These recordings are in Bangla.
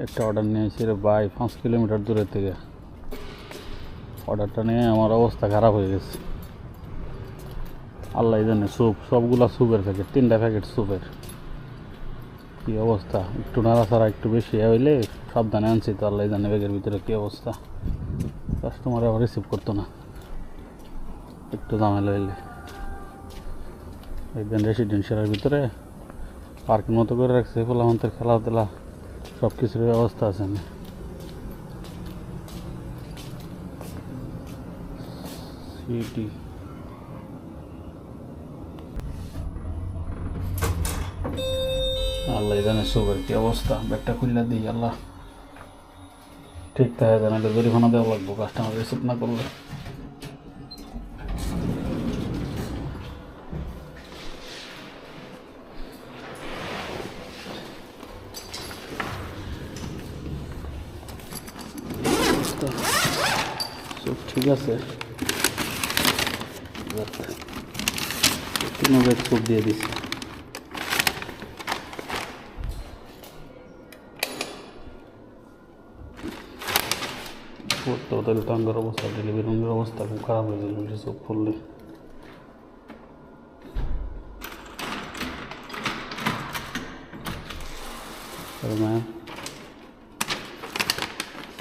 একটা অর্ডার নিয়েছি রে ভাই 5 কিলোমিটার দূরের থেকে। অর্ডারটা নিয়ে আমার অবস্থা খারাপ হয়ে গেছে। আল্লাহ জানে, স্যুপ সবগুলা স্যুপের প্যাকেট, 3টা প্যাকেট স্যুপের। কী অবস্থা, একটু নাড়াচাড়া একটু বেশি হইলে সাবধানে আনছি তো, আল্লাহ জানে ব্যাগের ভিতরে কী অবস্থা। কাস্টমার আবার রিসিভ করতো না একটু ঝামেলা হইলে। একদিন রেসিডেন্সিয়ালের ভিতরে পার্কের মতো করে রাখছে, ফুলামন্তের খেলাধুলা সব কিছুর ব্যবস্থা আছে। না সিটি আল্লাহ জানে সুপের কি অবস্থা। ব্যাগটা খুললে দিই, আল্লাহ ঠিক থাকে জানালে জরিমানা দেওয়া লাগবো কাস্টমার রিসিভ না করলে। সব ঠিক আছে, 3 ব্যাগ স্যুপ দিয়ে দিচ্ছি। হোটেল টাঙ্গার অবস্থা, ডেলিভারির অবস্থা খুব খারাপ হয়ে যাবে সব ফুললে। Man,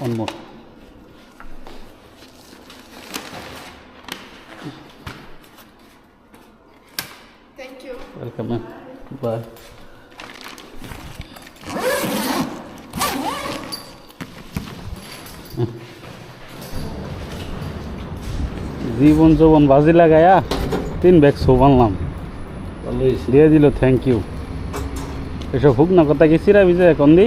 one more. Thank you. Welcome, man. Bye. জীবন যৌবন বাজি লাগায়া 3 ব্যাগ সব আনলাম, দিয়ে দিল। Thank you. এসব হুক না কথা কি চিরা ভিজে এখন দি।